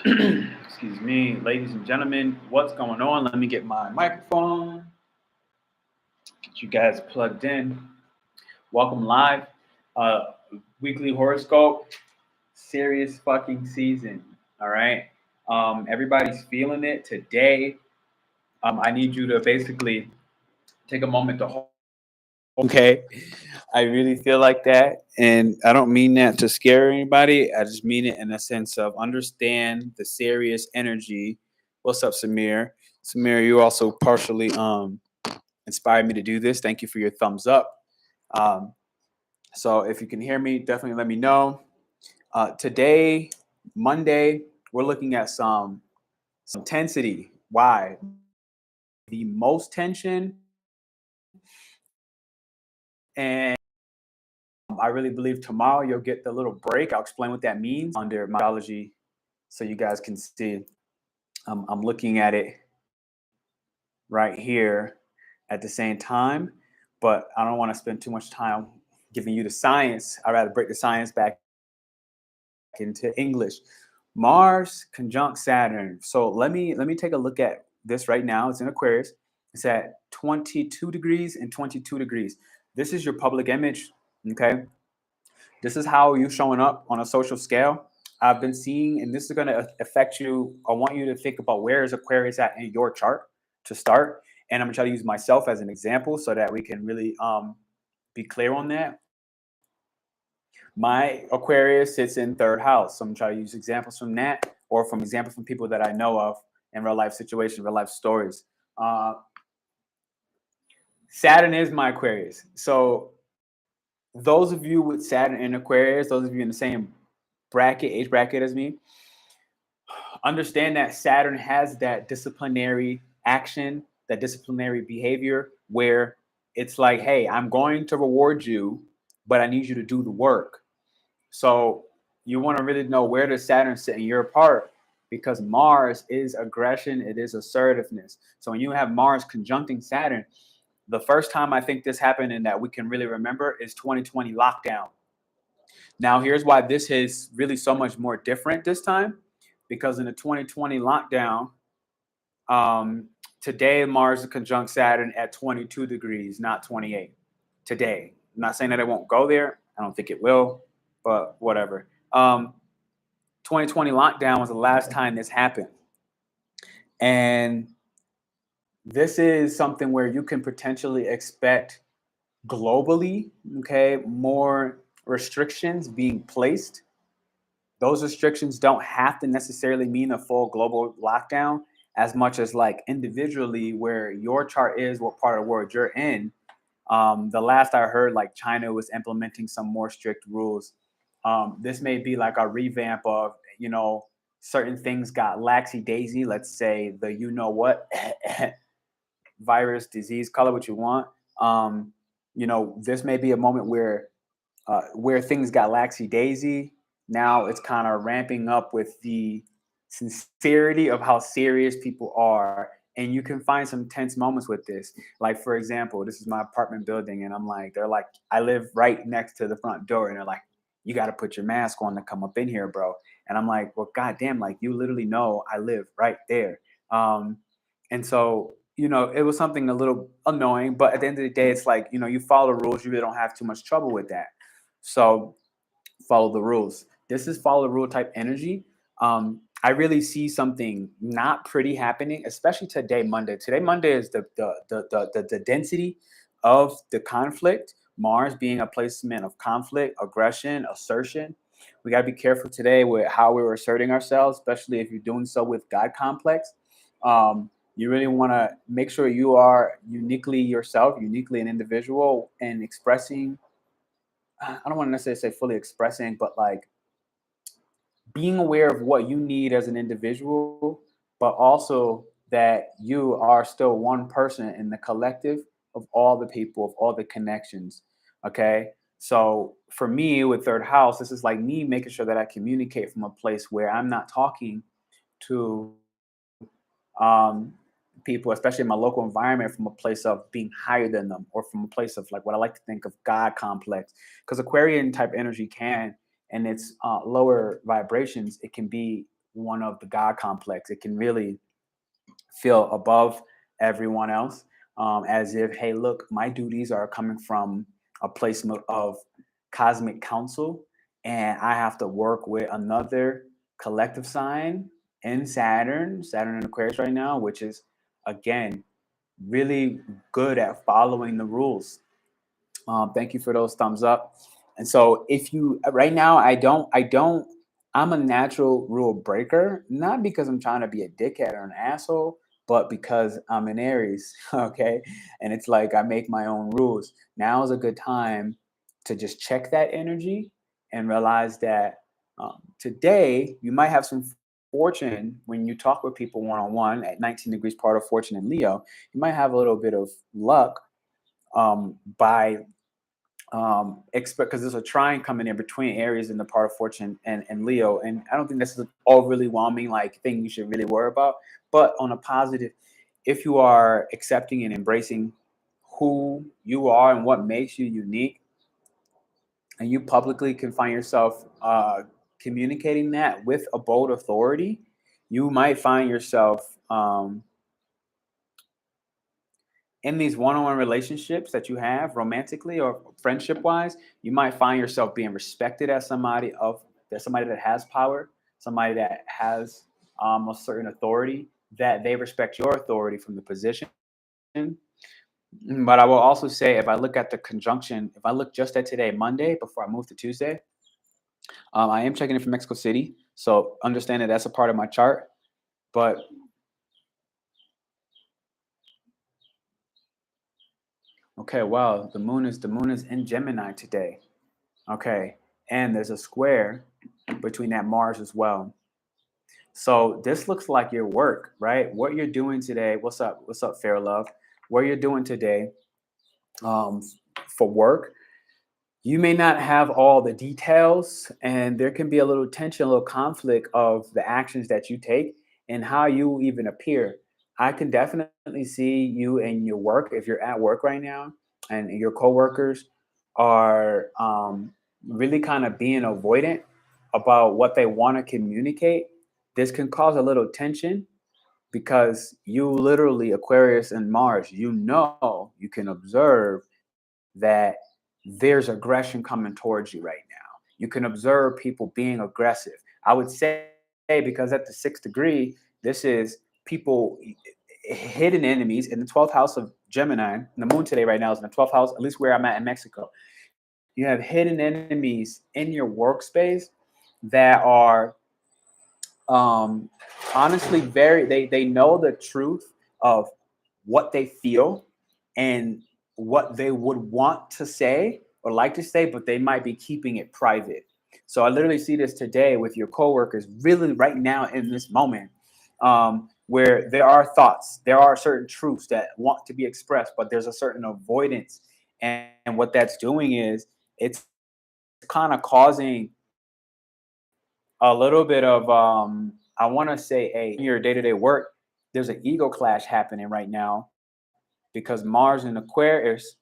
Excuse me, ladies and gentlemen, what's going on? Let me get my microphone, get you guys plugged in. Welcome live. Uh, Weekly horoscope, serious fucking season. All right. Everybody's feeling it today. I need you to basically take a moment to hold. Okay. I really feel like that. And I don't mean that to scare anybody. I just mean it in a sense of understand the serious energy. What's up, Samir? Samir, you also partially inspired me to do this. Thank you for your thumbs up. Um, so if you can hear me, definitely let me know. Today, Monday, we're looking at some intensity. Why? The most tension, and I really believe tomorrow you'll get the little break. I'll explain what that means under my astrology so you guys can see. I'm looking at it right here at the same time, but I don't want to spend too much time giving you the science. I'd rather break the science back into English. Mars conjunct Saturn. So let me take a look at this right now. It's in Aquarius. It's at 22 degrees and 22 degrees. This is your public image. Okay. This is how you're showing up on a social scale. I've been seeing, and this is going to affect you. I want you to think about where is Aquarius at in your chart to start. And I'm going to try to use myself as an example so that we can really be clear on that. My Aquarius sits in third house. So I'm trying to use examples from that or from examples from people that I know of in real life situations, real life stories. Saturn is my Aquarius. So those of you with Saturn in Aquarius, those of you in the same age bracket as me, understand that Saturn has that disciplinary action, that disciplinary behavior where it's like, hey, I'm going to reward you, but I need you to do the work. So you want to really know where does Saturn sit in your part because Mars is aggression, it is assertiveness. So when you have Mars conjuncting Saturn, the first time I think this happened and that we can really remember is 2020 lockdown. Now, here's why this is really so much more different this time, because in the 2020 lockdown, today Mars is conjunct Saturn at 22 degrees, not 28. Today. I'm not saying that it won't go there. I don't think it will, but whatever. 2020 lockdown was the last time this happened. And this is something where you can potentially expect globally, okay, more restrictions being placed. Those restrictions don't have to necessarily mean a full global lockdown as much as like individually where your chart is, what part of the world you're in. The last I heard, like China was implementing some more strict rules. This may be like a revamp of, certain things got laxy daisy. Let's say the virus, disease, call it what you want. This may be a moment where things got laxy daisy. Now it's kind of ramping up with the sincerity of how serious people are. And you can find some tense moments with this. Like, for example, this is my apartment building, and they're like, I live right next to the front door, and they're like, you got to put your mask on to come up in here, bro. And I'm like, well, goddamn, like you literally know I live right there. And so, it was something a little annoying, but at the end of the day, it's like, you follow the rules, you really don't have too much trouble with that. So follow the rules. This is follow the rule type energy. I really see something not pretty happening, especially today, Monday. Today, Monday is the density of the conflict. Mars being a placement of conflict, aggression, assertion. We got to be careful today with how we're asserting ourselves, especially if you're doing so with God complex. You really want to make sure you are uniquely yourself, uniquely an individual, and expressing. I don't want to necessarily say fully expressing, but like being aware of what you need as an individual, but also that you are still one person in the collective of all the people, of all the connections. Okay. So for me with third house, this is like me making sure that I communicate from a place where I'm not talking to people, especially in my local environment, from a place of being higher than them or from a place of like what I like to think of God complex. Because Aquarian type energy can, and its lower vibrations, it can be one of the God complex. It can really feel above everyone else, as if, hey, look, my duties are coming from a place of cosmic counsel, and I have to work with another collective sign in Saturn in Aquarius right now, which is, again, really good at following the rules. Thank you for those thumbs up. And so if you right now, I'm a natural rule breaker, not because I'm trying to be a dickhead or an asshole, but because I'm in Aries. Okay. And it's like I make my own rules. Now is a good time to just check that energy and realize that today you might have some fortune when you talk with people one on one at 19 degrees part of fortune in Leo. You might have a little bit of luck by expect, because there's a trine coming in between Aries and the part of fortune and Leo, and I don't think this is an overwhelming like thing you should really worry about. But on a positive, if you are accepting and embracing who you are and what makes you unique, and you publicly can find yourself communicating that with a bold authority, you might find yourself in these one-on-one relationships that you have romantically or friendship wise, you might find yourself being respected as somebody that has power, somebody that has a certain authority, that they respect your authority from the position. But I will also say, if I look at the conjunction, if I look just at today, Monday, before I move to Tuesday, I am checking in from Mexico City. So understand that that's a part of my chart. But okay, wow, the moon is in Gemini today. Okay. And there's a square between that Mars as well. So this looks like your work, right? What you're doing today. What's up? What's up, Fair Love? What you're doing today um, for work. You may not have all the details, and there can be a little tension, a little conflict of the actions that you take and how you even appear. I can definitely see you in your work if you're at work right now and your coworkers are really kind of being avoidant about what they want to communicate. This can cause a little tension because you literally, Aquarius and Mars, you can observe that there's aggression coming towards you right now. You can observe people being aggressive. I would say, because at the 6th degree, this is people, hidden enemies in the 12th house of Gemini. The moon today right now is in the 12th house, at least where I'm at in Mexico. You have hidden enemies in your workspace that are honestly they know the truth of what they feel and what they would want to say or like to say, but they might be keeping it private. So I literally see this today with your coworkers, really right now in this moment, where there are thoughts, there are certain truths that want to be expressed, but there's a certain avoidance, and what that's doing is it's kind of causing a little bit of I want to say your day-to-day work, there's an ego clash happening right now because Mars in Aquarius,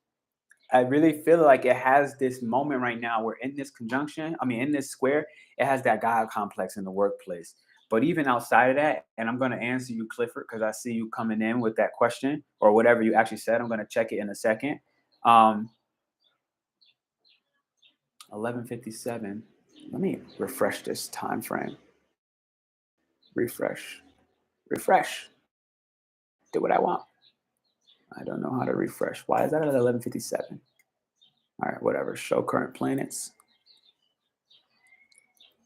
I really feel like it has this moment right now where in this conjunction, I mean in this square, it has that God complex in the workplace. But even outside of that, and I'm going to answer you, Clifford, because I see you coming in with that question or whatever you actually said. I'm going to check it in a second. 11:57. Let me refresh this time frame. Refresh. Refresh. Do what I want. I don't know how to refresh. Why is that at 11:57? All right, whatever. Show current planets.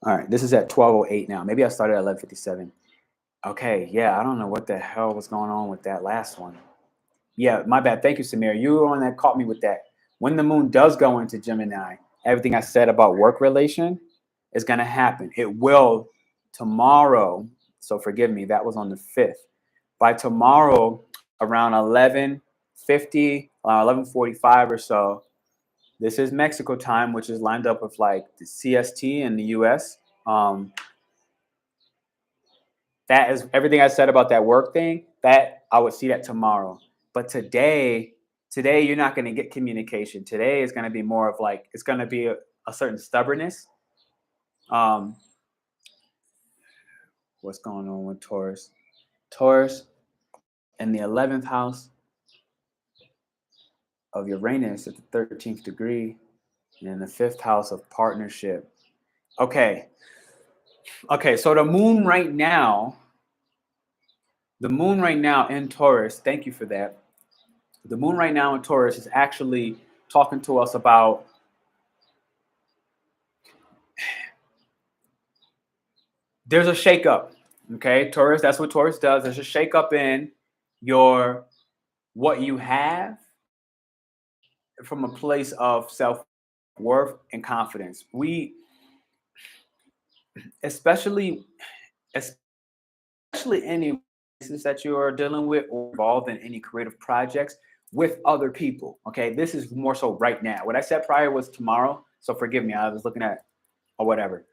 All right, this is at 12:08 now. Maybe I started at 11:57. Okay, yeah, I don't know what the hell was going on with that last one. Yeah, my bad. Thank you, Samir. You were the one that caught me with that. When the moon does go into Gemini, everything I said about work relation is going to happen. It will tomorrow. So forgive me. That was on the 5th. By tomorrow, around 11:50, around 11:45 or so, this is Mexico time, which is lined up with like the CST in the US. That is everything I said about that work thing. That I would see that tomorrow. But today you're not going to get communication. Today is going to be more of like it's going to be a certain stubbornness. what's going on with Taurus. Taurus in the 11th house of Uranus at the 13th degree, and in the 5th house of partnership. Okay. So the moon right now in Taurus, thank you for that. The moon right now in Taurus is actually talking to us about there's a shakeup. Okay, Taurus, that's what Taurus does. There's a shakeup in what you have from a place of self-worth and confidence. We especially any business that you are dealing with or involved in any creative projects with other people. Okay, this is more so right now. What I said prior was tomorrow, so forgive me. I was looking at or whatever.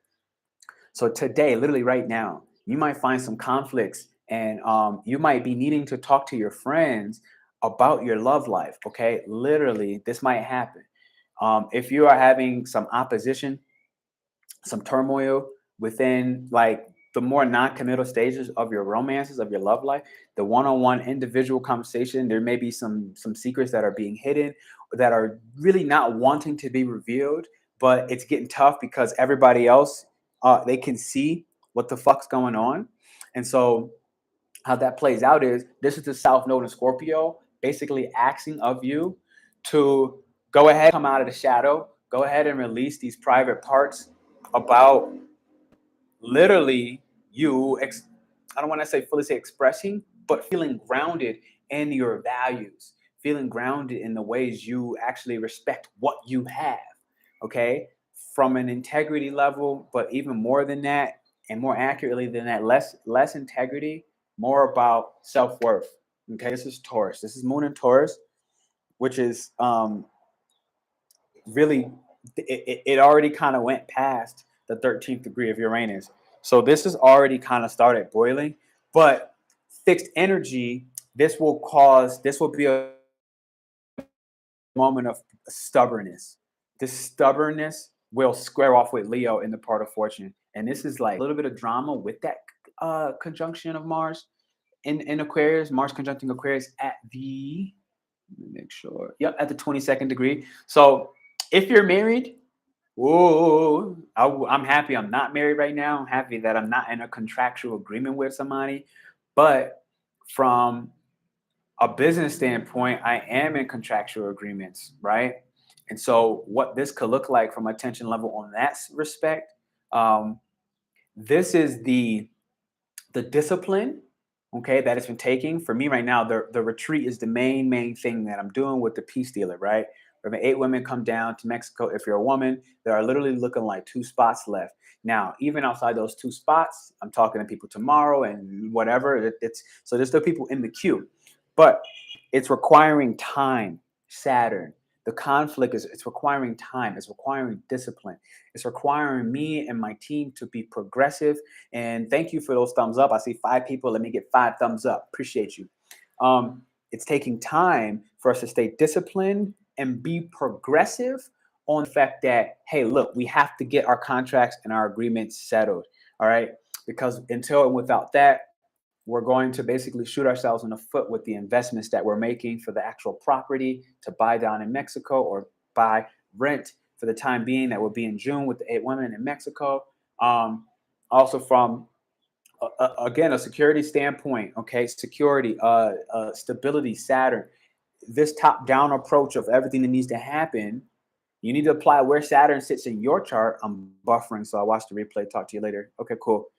So today, literally right now, you might find some conflicts, and you might be needing to talk to your friends about your love life. Okay, literally, this might happen. If you are having some opposition, some turmoil within like the more non-committal stages of your romances, of your love life, the one-on-one individual conversation, there may be some secrets that are being hidden that are really not wanting to be revealed, but it's getting tough because everybody else, they can see what the fuck's going on. And so how that plays out is this is the South Node in Scorpio, basically asking of you to go ahead, come out of the shadow, go ahead and release these private parts about literally you. I don't want to fully say expressing, but feeling grounded in your values, feeling grounded in the ways you actually respect what you have. Okay, from an integrity level, but even more than that, and more accurately than that, less integrity, more about self-worth. Okay, this is Taurus. This is Moon in Taurus, which is really it already kind of went past the 13th degree of Uranus. So this has already kind of started boiling, but fixed energy, this will be a moment of stubbornness. This stubbornness will square off with Leo in the part of fortune. And this is like a little bit of drama with that conjunction of Mars in Aquarius, Mars conjuncting Aquarius at the, let me make sure, yep, at the 22nd degree. So if you're married, whoa, I'm happy I'm not married right now. I'm happy that I'm not in a contractual agreement with somebody. But from a business standpoint, I am in contractual agreements, right? And so what this could look like from a tension level on that respect, this is the discipline, okay, that it's been taking for me right now. The retreat is the main thing that I'm doing with the peace dealer, right? Where 8 women come down to Mexico. If you're a woman, there are literally looking like 2 spots left. Now, even outside those 2 spots, I'm talking to people tomorrow and whatever. So there's still people in the queue, but it's requiring time. Saturn, the conflict is it's requiring time. It's requiring discipline. It's requiring me and my team to be progressive. And thank you for those thumbs up. I see 5 people. Let me get 5 thumbs up. Appreciate you. It's taking time for us to stay disciplined and be progressive on the fact that, hey, look, we have to get our contracts and our agreements settled. All right. Because until and without that, we're going to basically shoot ourselves in the foot with the investments that we're making for the actual property to buy down in Mexico or buy rent for the time being. That will be in June with the 8 women in Mexico. Also from again, a security standpoint, okay, security, stability, Saturn, this top-down approach of everything that needs to happen, you need to apply where Saturn sits in your chart. I'm buffering, so I'll watch the replay. Talk to you later. Okay, cool.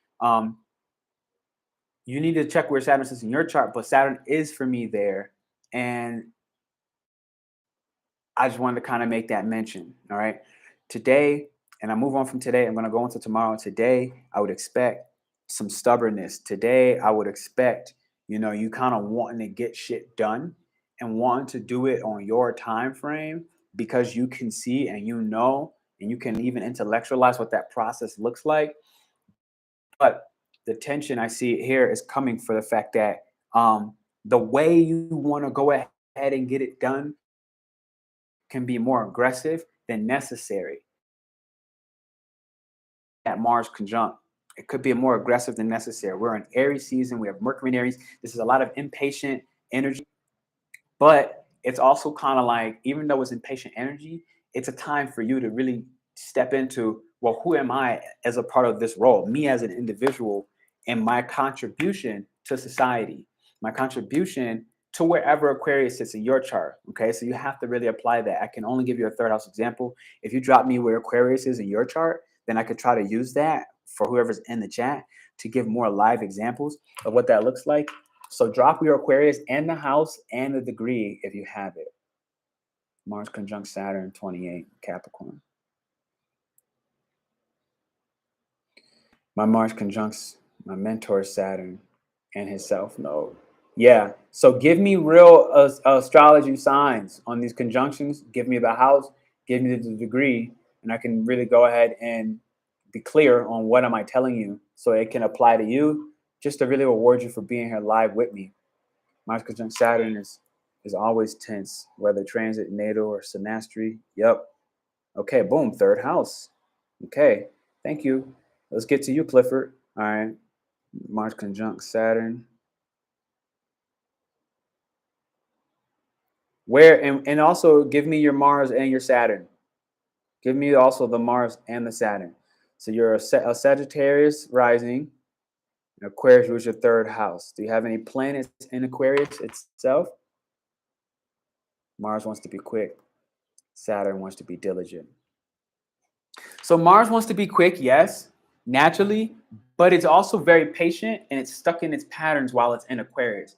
You need to check where Saturn sits in your chart, but Saturn is for me there. And I just wanted to kind of make that mention, all right? Today, and I move on from today, I'm going to go into tomorrow. Today, I would expect some stubbornness. Today, I would expect, you kind of wanting to get shit done and wanting to do it on your time frame because you can see and and you can even intellectualize what that process looks like. But the tension I see here is coming for the fact that the way you want to go ahead and get it done can be more aggressive than necessary. At Mars conjunct It could be more aggressive than necessary. We're in Aries season. We have Mercury in Aries. This is a lot of impatient energy, but it's also kind of like, even though it's impatient energy, it's a time for you to really step into, well, who am I as a part of this role? Me as an individual and my contribution to society, my contribution to wherever Aquarius sits in your chart. Okay, so you have to really apply that. I can only give you a third house example. If you drop me where Aquarius is in your chart, then I could try to use that for whoever's in the chat to give more live examples of what that looks like. So drop your Aquarius and the house and the degree if you have it. Mars conjunct Saturn, 28, Capricorn. My Mars conjuncts my mentor Saturn and his self node. Yeah. So give me real astrology signs on these conjunctions. Give me the house, give me the degree, and I can really go ahead and be clear on what am I telling you so it can apply to you, just to really reward you for being here live with me. Mars conjunct Saturn is always tense, whether transit, natal, or synastry. Yep. Okay, boom, third house. Okay, thank you. Let's get to you, Clifford. All right. Mars conjunct Saturn. Where and also give me your Mars and your Saturn. Give me also the Mars and the Saturn. So you're a Sagittarius rising, and Aquarius was your third house. Do you have any planets in Aquarius itself? Mars wants to be quick. Saturn wants to be diligent. So Mars wants to be quick, yes, naturally, but it's also very patient and it's stuck in its patterns while it's in Aquarius.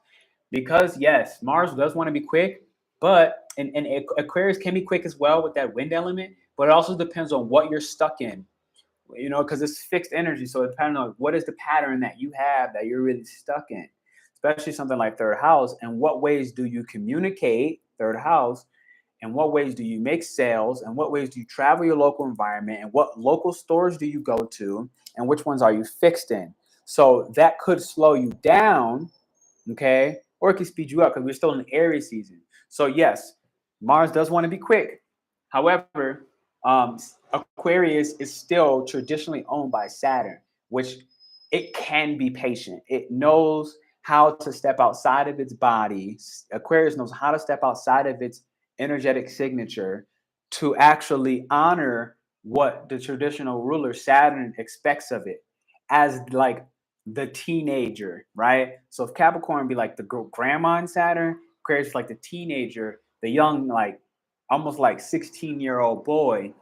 Because yes, Mars does want to be quick, but and Aquarius can be quick as well with that wind element, but it also depends on what you're stuck in. You know, because it's fixed energy. So it depends on what is the pattern that you have that you're really stuck in, especially something like third house. And what ways do you communicate third house? And what ways do you make sales? And what ways do you travel your local environment? And what local stores do you go to? And which ones are you fixed in? So that could slow you down, okay? Or it can speed you up because we're still in Aries season. So yes, Mars does want to be quick. However, Aquarius is still traditionally owned by Saturn, which it can be patient. It knows how to step outside of its body. Aquarius knows how to step outside of its energetic signature to actually honor what the traditional ruler Saturn expects of it as like the teenager, right? So if Capricorn be like the grandma in Saturn, Aquarius is like the teenager, the young, like almost like 16-year-old boy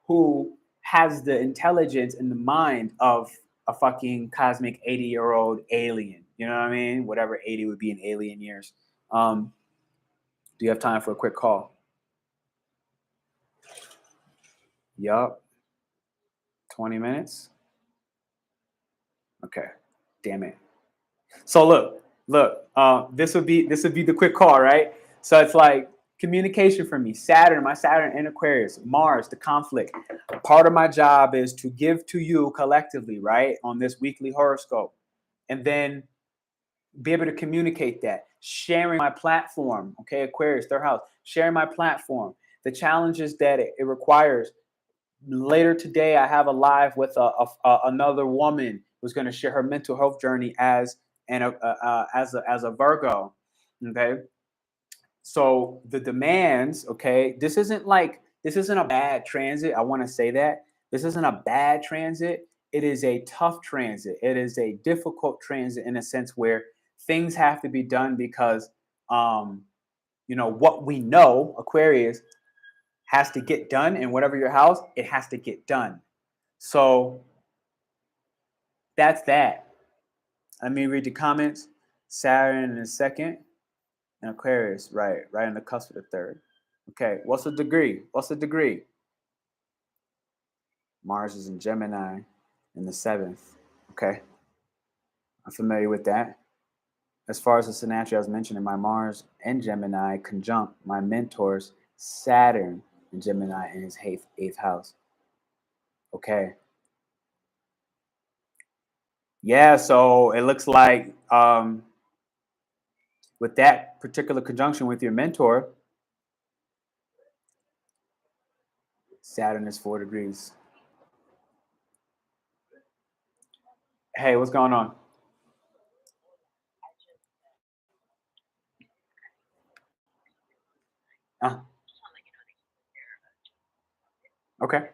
who has the intelligence and the mind of a fucking cosmic 80-year-old alien. You know what I mean? Whatever 80 would be in alien years. Do you have time for a quick call? Yup. 20 minutes? Okay. Damn it. So look, this would be the quick call, right? So it's like communication for me. Saturn, my Saturn in Aquarius, Mars, the conflict. Part of my job is to give to you collectively, right, on this weekly horoscope, and then be able to communicate that, sharing my platform. Okay, Aquarius, third house, sharing my platform, the challenges that it requires. Later today, I have a live with another woman who's going to share her mental health journey as a Virgo. Okay, so the demands. Okay, this isn't a bad transit. I want to say that this isn't a bad transit. It is a tough transit. It is a difficult transit in a sense where things have to be done because what we know, Aquarius, has to get done, and whatever your house, it has to get done. So that's that. Let me read the comments. Saturn in the second, and Aquarius, right in the cusp of the third. Okay, what's the degree? Mars is in Gemini in the seventh. Okay, I'm familiar with that. As far as the synastry, I was mentioning my Mars and Gemini conjunct my mentor's Saturn in Gemini in his eighth house. Okay. Yeah, so it looks like with that particular conjunction with your mentor, Saturn is 4 degrees. Hey, what's going on? Uh, okay.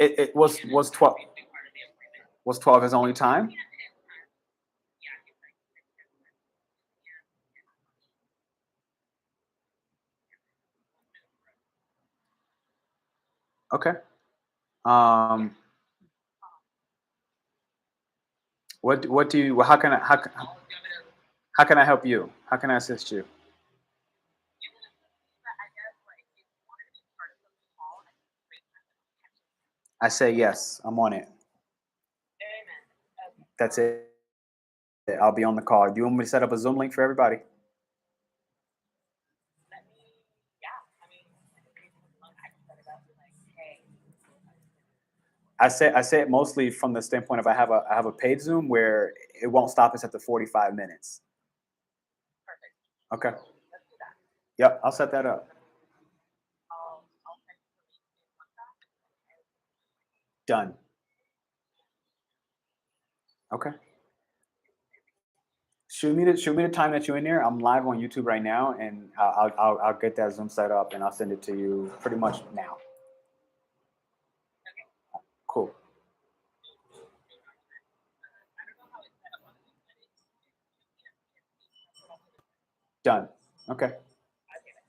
It was 12 his only time? Okay. Um, what do you how can I how can I help you? How can I assist you? I say yes. I'm on it. That's it. I'll be on the call. Do you want me to set up a Zoom link for everybody? I say it mostly from the standpoint of I have a paid Zoom where it won't stop us at the 45 minutes. Okay. Yep, I'll set that up. Done. Okay. Shoot me the time that you're in there. I'm live on YouTube right now, and I'll get that Zoom set up and I'll send it to you pretty much now. Cool. Done. Okay.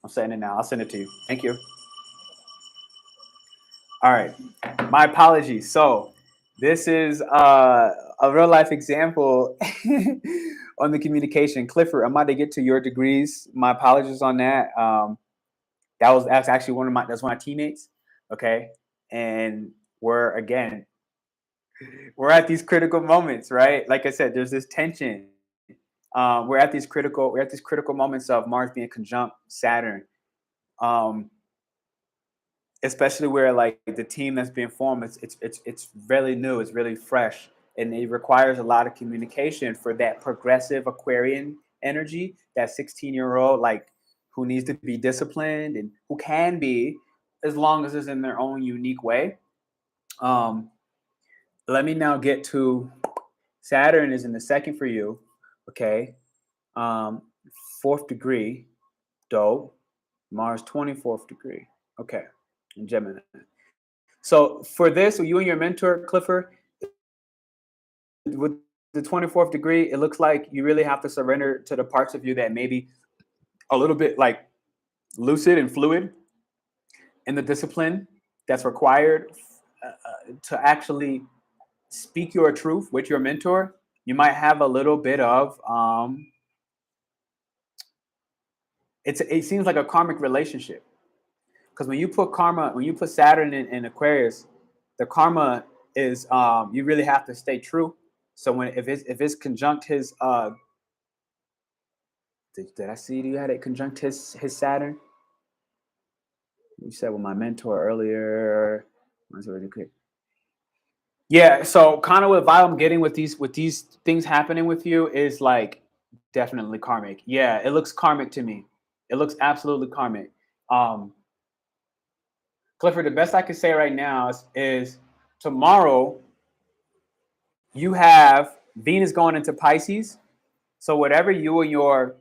I'm setting it now. I'll send it to you. Thank you. All right. My apologies. So this is a real life example on the communication. Clifford, I'm about to get to your degrees. My apologies on that. That's actually one of my teammates. Okay. And we're at these critical moments, right? Like I said, there's this tension. We're at these critical moments of Mars being conjunct Saturn. Um, Especially where like the team that's being formed, it's really new, it's really fresh, and it requires a lot of communication for that progressive Aquarian energy, that 16-year-old like who needs to be disciplined and who can be, as long as it's in their own unique way. Um, Let me now get to Saturn is in the second for you, okay? Um, Fourth degree, dope. Mars 24th degree, okay, in Gemini. So for this, you and your mentor, Clifford, with the 24th degree, it looks like you really have to surrender to the parts of you that maybe a little bit like lucid and fluid in the discipline that's required to actually speak your truth with your mentor. You might have a little bit of it seems like a karmic relationship, because when you put Saturn in Aquarius, the karma is you really have to stay true. So if it's conjunct his did I see you had it conjunct his Saturn? You said with my mentor earlier. Mine's already clear. Yeah, so kind of what vibe I'm getting with these things happening with you is like definitely karmic. Yeah, it looks karmic to me. It looks absolutely karmic. Um, Clifford, the best I can say right now is tomorrow you have Venus going into Pisces. So whatever you and your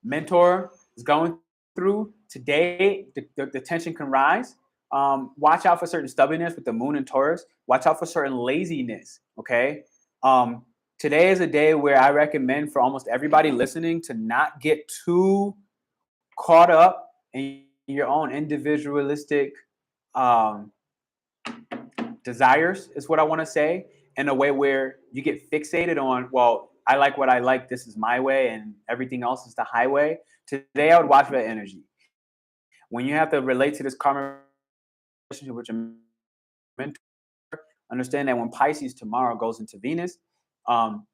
mentor is going through today, the tension can rise. Watch out for certain stubbornness with the moon and Taurus. Watch out for certain laziness. Okay. Um, Today is a day where I recommend for almost everybody listening to not get too caught up in your own individualistic um, desires, is what I want to say, in a way where you get fixated on, well, I like what I like, this is my way, and everything else is the highway. Today, I would watch that energy. When you have to relate to this karma relationship with your mentor, understand that when Pisces tomorrow goes into Venus, um,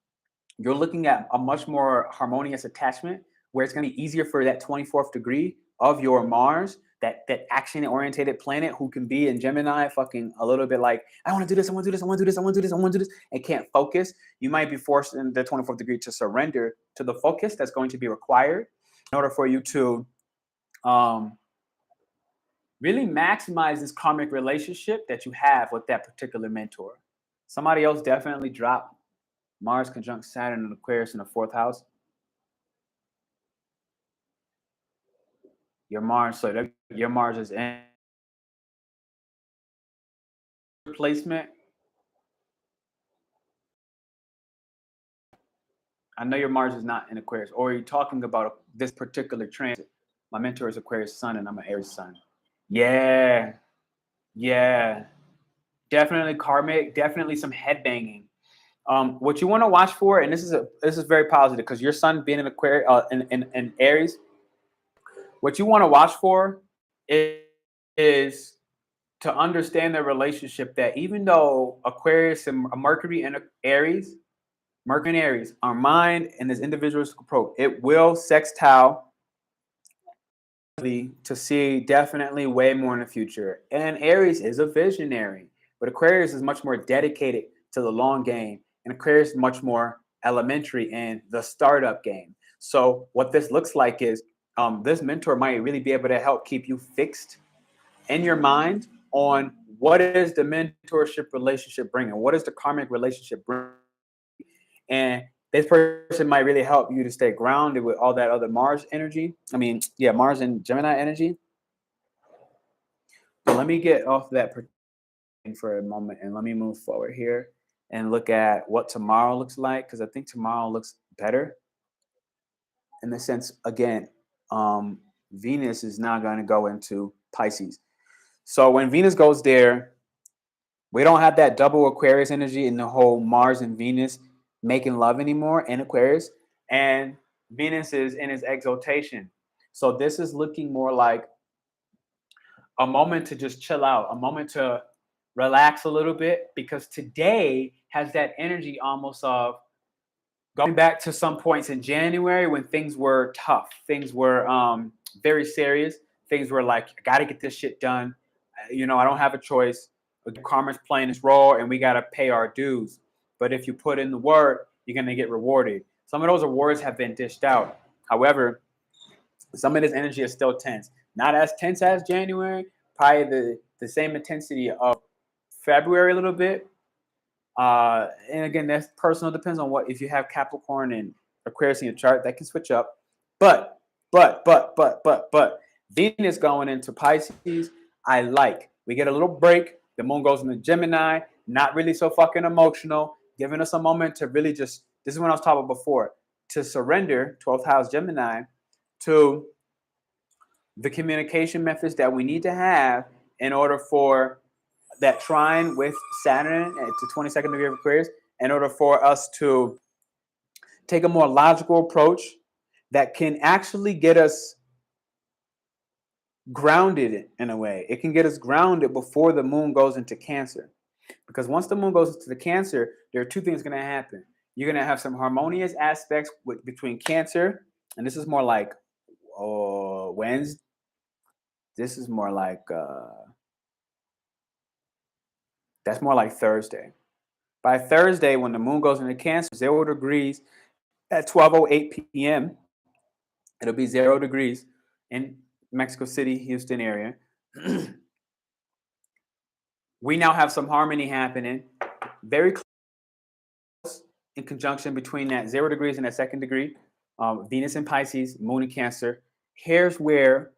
you're looking at a much more harmonious attachment where it's going to be easier for that 24th degree of your Mars that action-oriented planet who can be in Gemini fucking a little bit like, I want to do this, I want to do this, I want to do this, I want to do this, I want to do this, and can't focus, you might be forced in the 24th degree to surrender to the focus that's going to be required in order for you to really maximize this karmic relationship that you have with that particular mentor. Somebody else definitely dropped Mars conjunct Saturn and Aquarius in the 4th house. Your Mars, so your Mars is in placement. I know your Mars is not in Aquarius, or you're talking about this particular transit. My mentor is Aquarius Sun, and I'm an Aries Sun. Yeah, yeah, definitely karmic. Definitely some headbanging. What you want to watch for, and this is very positive because your Sun being in Aquarius, in Aries. What you want to watch for is to understand the relationship that even though Aquarius and Mercury and Aries, Mercury and Aries, our mind and this individual's approach, it will sextile to see definitely way more in the future. And Aries is a visionary, but Aquarius is much more dedicated to the long game, and Aquarius is much more elementary in the startup game. So what this looks like is this mentor might really be able to help keep you fixed in your mind on what is the mentorship relationship bringing, what is the karmic relationship bringing, and this person might really help you to stay grounded with all that other Mars energy. I mean, yeah, Mars and Gemini energy. So let me get off that for a moment and let me move forward here and look at what tomorrow looks like, because I think tomorrow looks better in the sense, again, Venus is now going to go into Pisces. So when Venus goes there, we don't have that double Aquarius energy in the whole Mars and Venus making love anymore in Aquarius. And Venus is in its exaltation. So this is looking more like a moment to just chill out, a moment to relax a little bit, because today has that energy almost of going back to some points in January when things were tough, things were very serious, things were like, I got to get this shit done. You know, I don't have a choice. Karma's playing its role and we got to pay our dues. But if you put in the work, you're going to get rewarded. Some of those awards have been dished out. However, some of this energy is still tense. Not as tense as January, probably the same intensity of February a little bit. And again, that's personal, depends on what, if you have Capricorn and Aquarius in your chart, that can switch up. But Venus going into Pisces, I like. We get a little break. The moon goes into Gemini, not really so fucking emotional, giving us a moment to really just, this is what I was talking about before, to surrender, 12th house Gemini, to the communication methods that we need to have in order for that trine with Saturn at the 22nd degree of Aquarius, in order for us to take a more logical approach that can actually get us grounded in a way. It can get us grounded before the moon goes into Cancer. Because once the moon goes into the Cancer, there are two things going to happen. You're going to have some harmonious aspects between Cancer, and this is more like Wednesday. This is more like that's more like Thursday. By Thursday, when the moon goes into Cancer, 0 degrees at 12:08 p.m., it'll be 0 degrees in Mexico City, Houston area. We now have some harmony happening, very close in conjunction between that 0 degrees and that 2nd degree, Venus in Pisces, moon in Cancer. Here's where,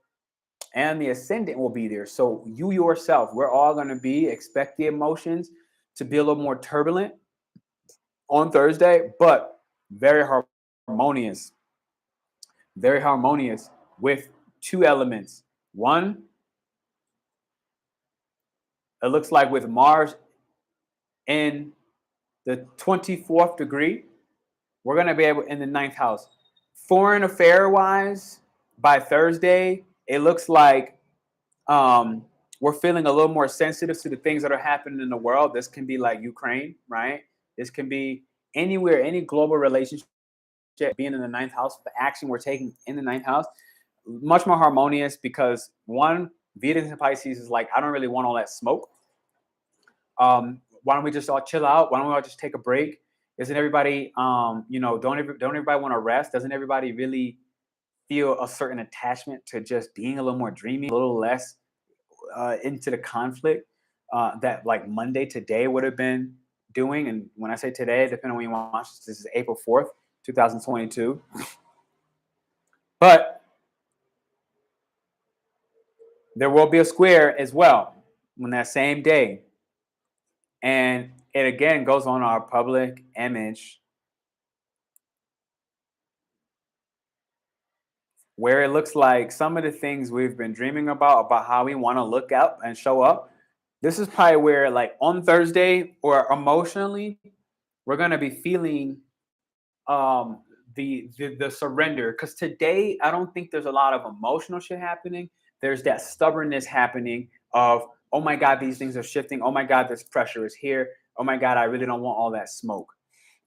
and the ascendant will be there. So you yourself, we're all going to expect the emotions to be a little more turbulent on Thursday, but very harmonious with two elements. One, it looks like with Mars in the 24th degree, we're going to be able, in the 9th house. Foreign affair wise, by Thursday, it looks like we're feeling a little more sensitive to the things that are happening in the world. This can be like Ukraine, right? This can be anywhere, any global relationship being in the 9th house, the action we're taking in the 9th house. much more harmonious because one, Venus and Pisces is like, I don't really want all that smoke. Why don't we just all chill out? Why don't we all just take a break? Isn't everybody, don't everybody want to rest? Doesn't everybody really feel a certain attachment to just being a little more dreamy, a little less into the conflict that like Monday today would have been doing? And when I say today, depending on when you watch this is April 4th, 2022. But there will be a square as well on that same day. And it again goes on our public image where it looks like some of the things we've been dreaming about how we want to look up and show up. This is probably where, like on Thursday or emotionally, we're gonna be feeling um, the surrender. Because today, I don't think there's a lot of emotional shit happening. There's that stubbornness happening of, oh my God, these things are shifting. Oh my God, this pressure is here. Oh my God, I really don't want all that smoke.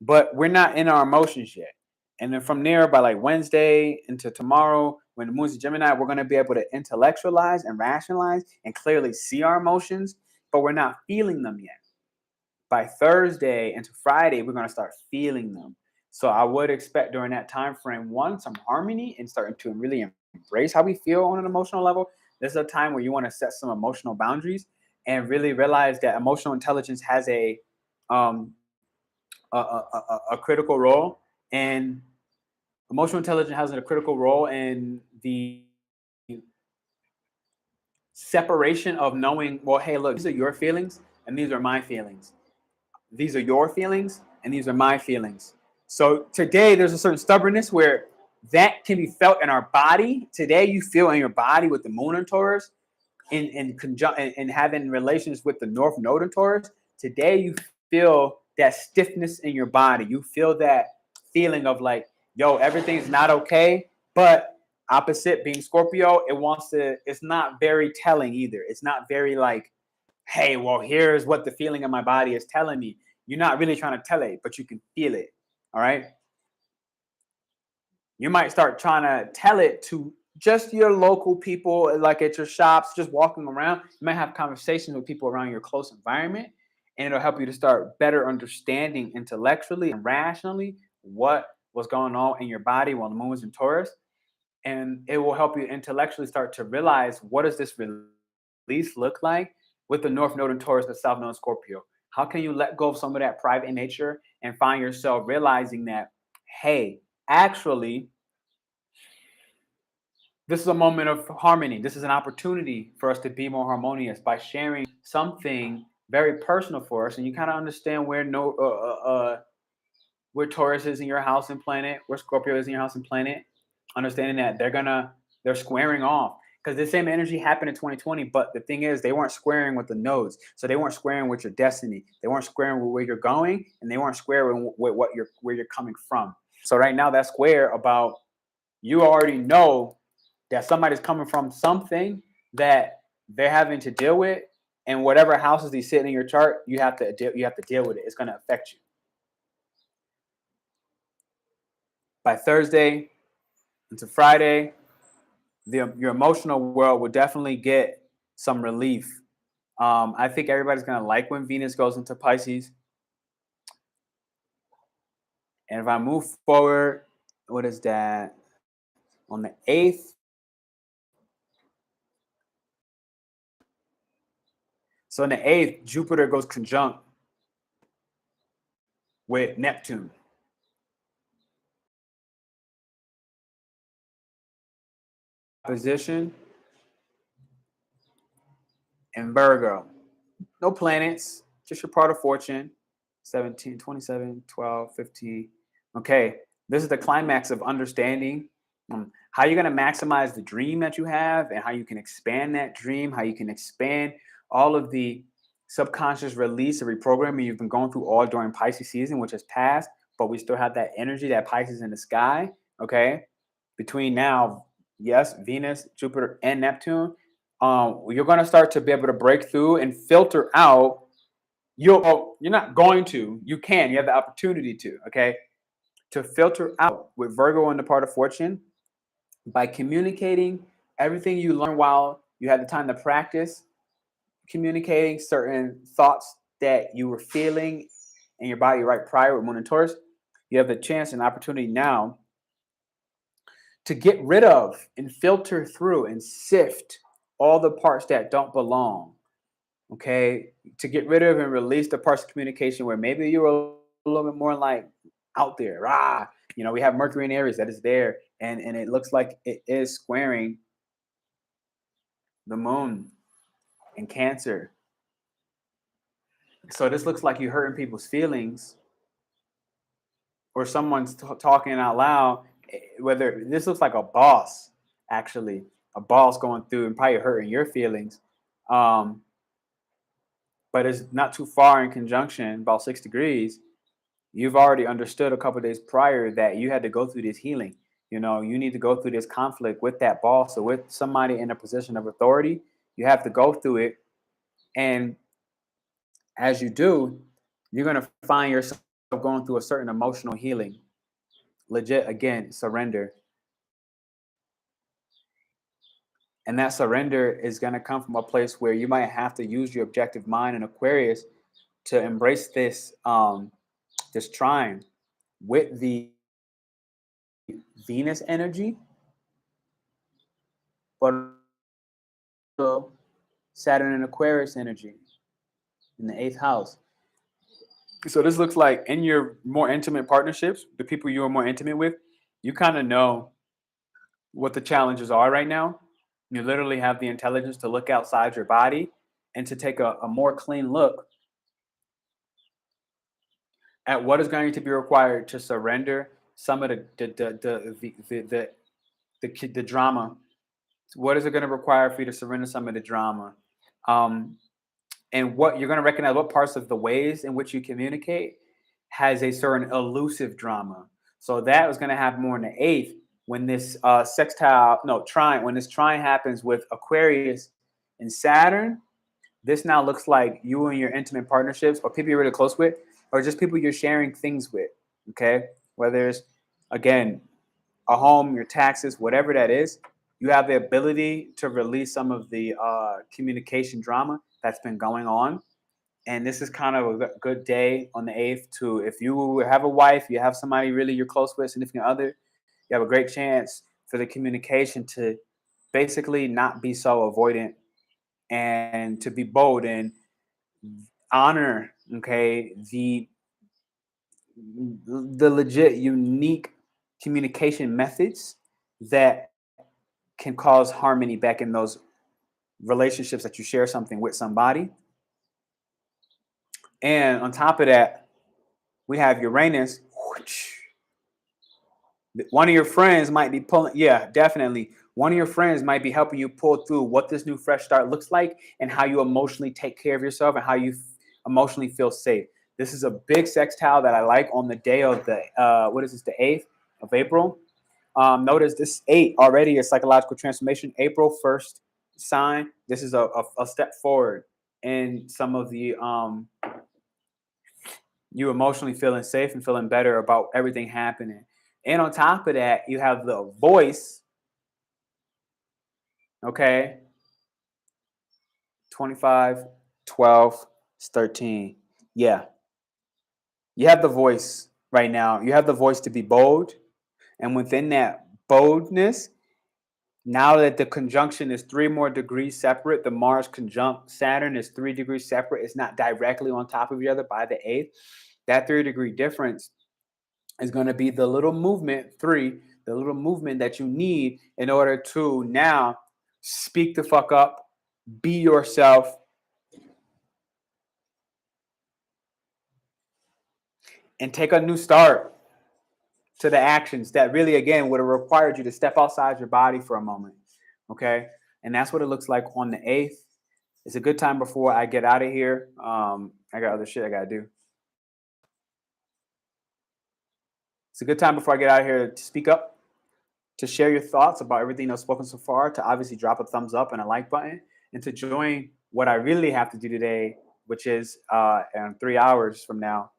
But we're not in our emotions yet. And then from there, by like Wednesday into tomorrow, when the moon's in Gemini, we're going to be able to intellectualize and rationalize and clearly see our emotions, but we're not feeling them yet. By Thursday into Friday, we're going to start feeling them. So I would expect during that time frame, one, some harmony and starting to really embrace how we feel on an emotional level. This is a time where you want to set some emotional boundaries and really realize that emotional intelligence has um, a critical role, and emotional intelligence has a critical role in the separation of knowing, well, hey, look, these are your feelings and these are my feelings. These are your feelings and these are my feelings. So today there's a certain stubbornness where that can be felt in our body. Today you feel in your body with the moon in Taurus, in having relations with the North Node in Taurus. Today you feel that stiffness in your body. You feel that feeling of like, yo, everything's not okay. But opposite being Scorpio, it's not very telling either. It's not very like, hey, well, here's what the feeling of my body is telling me. You're not really trying to tell it, but you can feel it. All right. You might start trying to tell it to just your local people, like at your shops, just walking around. You might have conversations with people around your close environment, and it'll help you to start better understanding intellectually and rationally what was going on in your body while the moon was in Taurus. And it will help you intellectually start to realize, what does this release look like with the North Node in Taurus, the South Node in Scorpio? How can you let go of some of that private nature and find yourself realizing that, hey, actually, this is a moment of harmony. This is an opportunity for us to be more harmonious by sharing something very personal for us. And you kind of understand where Taurus is in your house and planet, where Scorpio is in your house and planet, understanding that they're squaring off. Because the same energy happened in 2020, but the thing is, they weren't squaring with the nodes. So they weren't squaring with your destiny. They weren't squaring with where you're going, and they weren't squaring with where you're coming from. So right now, that square about, you already know that somebody's coming from something that they're having to deal with, and whatever houses they sit in your chart, you have to deal with it. It's going to affect you. By Thursday into Friday, your emotional world will definitely get some relief. I think everybody's going to like when Venus goes into Pisces. And if I move forward, what is that? On the 8th. So on the 8th, Jupiter goes conjunct with Neptune. Position in Virgo. No planets, just your part of fortune. 17, 27, 12, 15. Okay, this is the climax of understanding how you're going to maximize the dream that you have and how you can expand that dream, how you can expand all of the subconscious release of reprogramming you've been going through all during Pisces season, which has passed, but we still have that energy, that Pisces in the sky. Okay, between now, yes, Venus, Jupiter, and Neptune, you're going to start to be able to break through and filter out. You're not going to, you have the opportunity to, okay, to filter out with Virgo in the part of fortune, by communicating everything you learned while you had the time to practice, communicating certain thoughts that you were feeling in your body right prior with Moon and Taurus, you have the chance and opportunity now to get rid of and filter through and sift all the parts that don't belong. Okay, to get rid of and release the parts of communication where maybe you were a little bit more like out there. We have Mercury in Aries that is there, and it looks like it is squaring the moon in Cancer. So this looks like you're hurting people's feelings, or someone's talking out loud. Whether this looks like a boss, actually, a boss going through and probably hurting your feelings. But it's not too far in conjunction, about 6 degrees. You've already understood a couple of days prior that you had to go through this healing. You need to go through this conflict with that boss or with somebody in a position of authority. You have to go through it. And as you do, you're going to find yourself going through a certain emotional healing. Legit, again, surrender. And that surrender is going to come from a place where you might have to use your objective mind in Aquarius to embrace this this trine with the Venus energy, but also Saturn and Aquarius energy in the 8th house. So this looks like in your more intimate partnerships, the people you are more intimate with, you kind of know what the challenges are right now. You literally have the intelligence to look outside your body and to take a more clean look at what is going to be required to surrender some of the drama. What is it going to require for you to surrender some of the drama? And what you're going to recognize what parts of the ways in which you communicate has a certain elusive drama. So that was going to happen more in the 8th when this trine, when this trine happens with Aquarius and Saturn. This now looks like you and your intimate partnerships, or people you're really close with, or just people you're sharing things with. Okay, whether it's, again, a home, your taxes, whatever that is, you have the ability to release some of the communication drama that's been going on. And this is kind of a good day on the 8th to, if you have a wife, you have somebody really you're close with, significant other, you have a great chance for the communication to basically not be so avoidant and to be bold and honor, okay, the legit unique communication methods that can cause harmony back in those relationships that you share something with somebody. And on top of that, we have Uranus. One of your friends might be pulling, yeah, definitely. One of your friends might be helping you pull through what this new fresh start looks like and how you emotionally take care of yourself and how you emotionally feel safe. This is a big sextile that I like on the day of the, the 8th of April. Notice this 8 already is psychological transformation. April 1st sign. This is a step forward in some of the you emotionally feeling safe and feeling better about everything happening. And on top of that, you have the voice. Okay. 25, 12, 13. Yeah. You have the voice right now. You have the voice to be bold. And within that boldness, now that the conjunction is 3 more degrees separate, the Mars conjunct Saturn is 3 degrees separate. It's not directly on top of each other by the 8th. That 3-degree difference is going to be the little movement, the little movement that you need in order to now speak the fuck up, be yourself, and take a new start to the actions that really, again, would have required you to step outside your body for a moment. Okay. And that's what it looks like on the 8th. It's a good time before I get out of here. I got other shit I got to do. It's a good time before I get out of here to speak up, to share your thoughts about everything I've spoken so far, to obviously drop a thumbs up and a like button, and to join what I really have to do today, which is in 3 hours from now,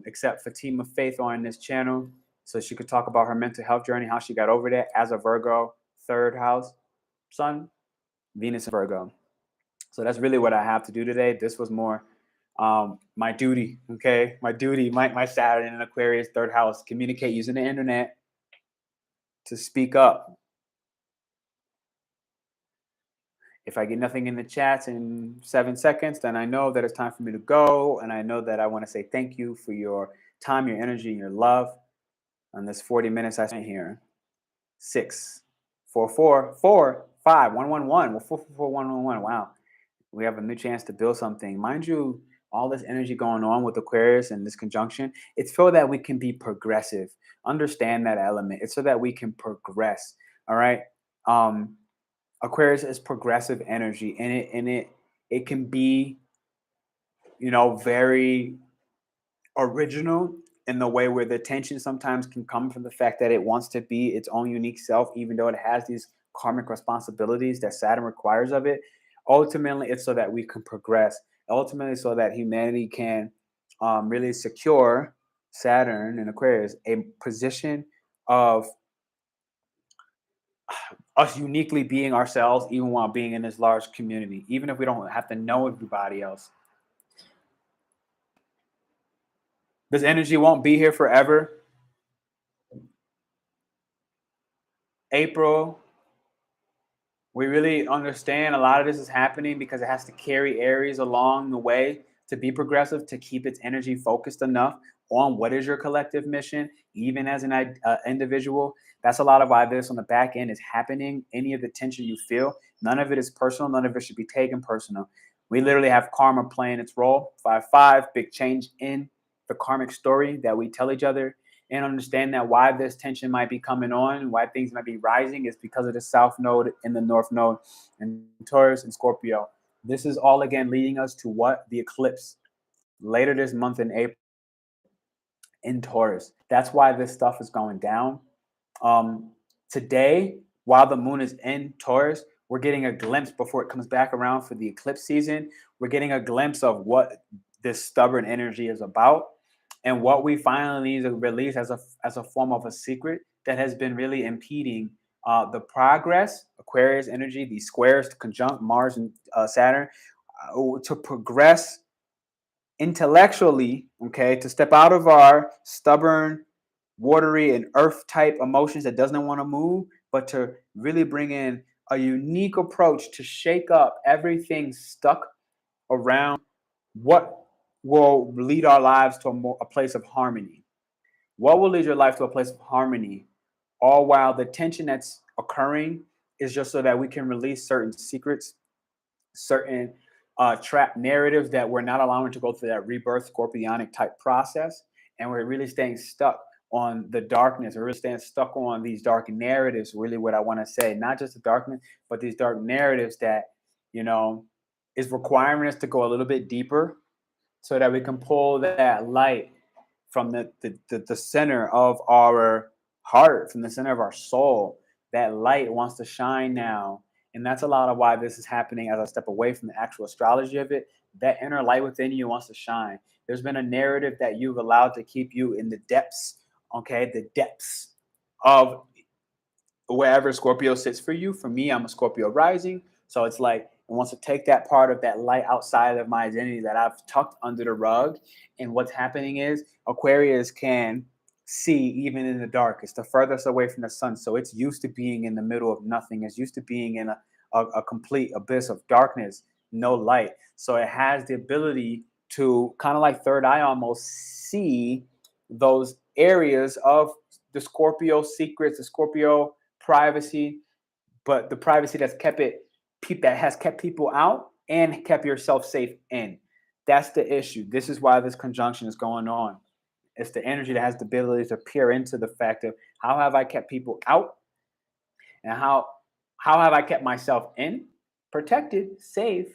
except for Team of Faith on this channel. So she could talk about her mental health journey, how she got over that as a Virgo, third house, Sun, Venus, and Virgo. So that's really what I have to do today. This was more my duty, okay? My duty, my Saturn in Aquarius, third house, communicate using the internet to speak up. If I get nothing in the chats in 7 seconds, then I know that it's time for me to go. And I know that I want to say thank you for your time, your energy, and your love on this 40 minutes I spent here. 6, 4, 4, 4, 5, 1, 1, 1. Well, 4, 4, 4, 1, 1, 1. Wow. We have a new chance to build something. Mind you, all this energy going on with Aquarius and this conjunction, it's so that we can be progressive. Understand that element. It's so that we can progress. All right. Aquarius is progressive energy, and it can be, very original in the way where the tension sometimes can come from the fact that it wants to be its own unique self, even though it has these karmic responsibilities that Saturn requires of it. Ultimately, it's so that we can progress. Ultimately, so that humanity can really secure Saturn and Aquarius a position of us uniquely being ourselves, even while being in this large community, even if we don't have to know everybody else. This energy won't be here forever. April, we really understand a lot of this is happening because it has to carry Aries along the way to be progressive, to keep its energy focused enough on what is your collective mission, even as an individual. That's a lot of why this on the back end is happening. Any of the tension you feel, none of it is personal. None of it should be taken personal. We literally have karma playing its role. 5-5, big change in the karmic story that we tell each other, and understand that why this tension might be coming on, why things might be rising, is because of the South Node and the North Node and Taurus and Scorpio. This is all again leading us to what? The eclipse later this month in April in Taurus. That's why this stuff is going down. Today, while the moon is in Taurus, we're getting a glimpse before it comes back around for the eclipse season. We're getting a glimpse of what this stubborn energy is about, and what we finally need to release as a form of a secret that has been really impeding the progress. Aquarius energy, these squares to conjunct Mars and Saturn, to progress intellectually, okay, to step out of our stubborn, watery, and earth type emotions that doesn't want to move, but to really bring in a unique approach to shake up everything stuck around what will lead our lives to a place of harmony. What will lead your life to a place of harmony, all while the tension that's occurring is just so that we can release certain secrets, certain trap narratives that we're not allowing to go through that rebirth scorpionic type process. And we're really staying stuck on the darkness. We're really staying stuck on these dark narratives, really what I want to say. Not just the darkness, but these dark narratives that, is requiring us to go a little bit deeper so that we can pull that light from the center of our heart, from the center of our soul. That light wants to shine now. And that's a lot of why this is happening as I step away from the actual astrology of it. That inner light within you wants to shine. There's been a narrative that you've allowed to keep you in the depths, okay? The depths of wherever Scorpio sits for you. For me, I'm a Scorpio rising. So it's like it wants to take that part of that light outside of my identity that I've tucked under the rug. And what's happening is Aquarius can see even in the dark. It's the furthest away from the sun. So it's used to being in the middle of nothing. It's used to being in a complete abyss of darkness, no light. So it has the ability to kind of like third eye almost see those areas of the Scorpio secrets, the Scorpio privacy, but the privacy that has kept people out and kept yourself safe in. That's the issue. This is why this conjunction is going on. It's the energy that has the ability to peer into the fact of how have I kept people out, and how have I kept myself in, protected, safe,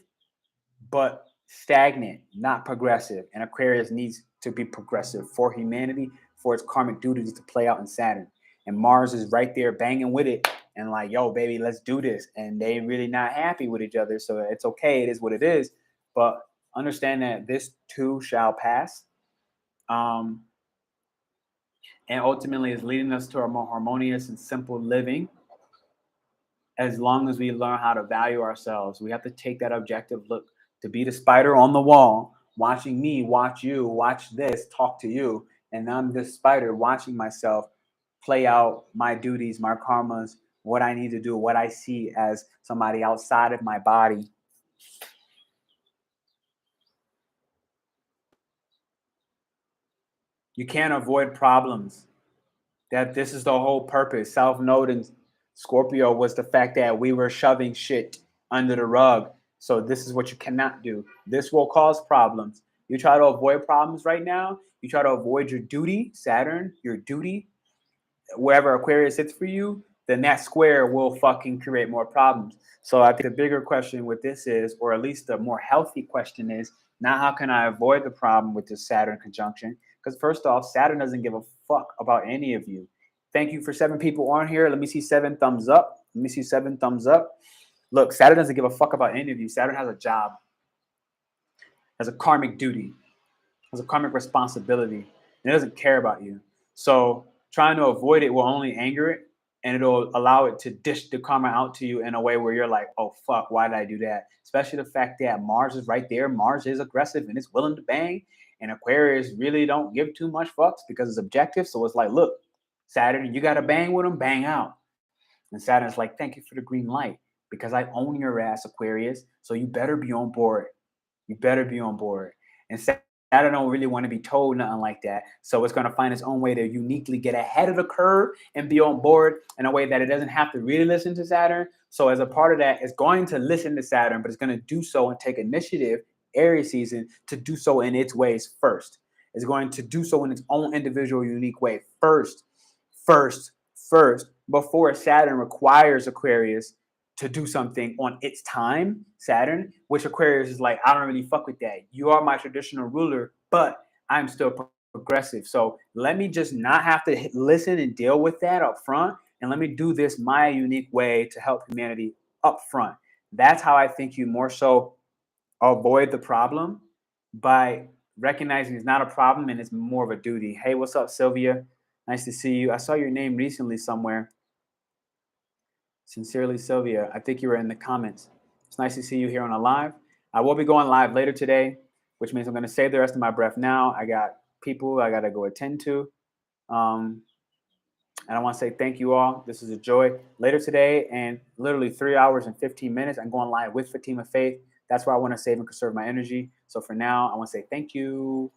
but stagnant, not progressive. And Aquarius needs to be progressive for humanity, for its karmic duties to play out in Saturn. And Mars is right there banging with it and like, yo, baby, let's do this. And they really not happy with each other. So it's okay. It is what it is. But understand that this too shall pass. and ultimately is leading us to a more harmonious and simple living. As long as we learn how to value ourselves, we have to take that objective look to be the spider on the wall, watching me, watch you, watch this, talk to you. And I'm this spider watching myself play out my duties, my karmas, what I need to do, what I see as somebody outside of my body. You can't avoid problems. That this is the whole purpose. South Node and Scorpio was the fact that we were shoving shit under the rug. So this is what you cannot do. This will cause problems. You try to avoid problems right now. You try to avoid your duty, Saturn, your duty, wherever Aquarius sits for you, then that square will fucking create more problems. So I think the bigger question with this is, or at least the more healthy question is, not how can I avoid the problem with this Saturn conjunction? Because first off, Saturn doesn't give a fuck about any of you. Thank you for 7 people on here. Let me see 7 thumbs up. Let me see 7 thumbs up. Look, Saturn doesn't give a fuck about any of you. Saturn has a job, has a karmic duty, has a karmic responsibility, and it doesn't care about you. So trying to avoid it will only anger it, and it'll allow it to dish the karma out to you in a way where you're like, oh fuck, why did I do that? Especially the fact that Mars is right there. Mars is aggressive and it's willing to bang, and Aquarius really don't give too much fucks because it's objective. So it's like, look, Saturn, you got to bang with them, bang out. And Saturn's like, thank you for the green light because I own your ass, Aquarius. So you better be on board. You better be on board. And Saturn don't really want to be told nothing like that. So it's going to find its own way to uniquely get ahead of the curve and be on board in a way that it doesn't have to really listen to Saturn. So as a part of that, it's going to listen to Saturn, but it's going to do so and take initiative, Aries season, to do so in its ways first. It's going to do so in its own individual, unique way first, before Saturn requires Aquarius to do something on its time, Saturn, which Aquarius is like, I don't really fuck with that. You are my traditional ruler, but I'm still progressive. So let me just not have to listen and deal with that up front. And let me do this my unique way to help humanity up front. That's how I think you more so avoid the problem, by recognizing it's not a problem and it's more of a duty. Hey, what's up, Sylvia? Nice to see you. I saw your name recently somewhere. Sincerely, Sylvia. I think you were in the comments. It's nice to see you here on a live. I will be going live later today, which means I'm going to save the rest of my breath now. I got people I got to go attend to. And I want to say thank you all. This is a joy. Later today, and literally 3 hours and 15 minutes, I'm going live with Fatima Faith. That's where I want to save and conserve my energy. So for now, I want to say thank you.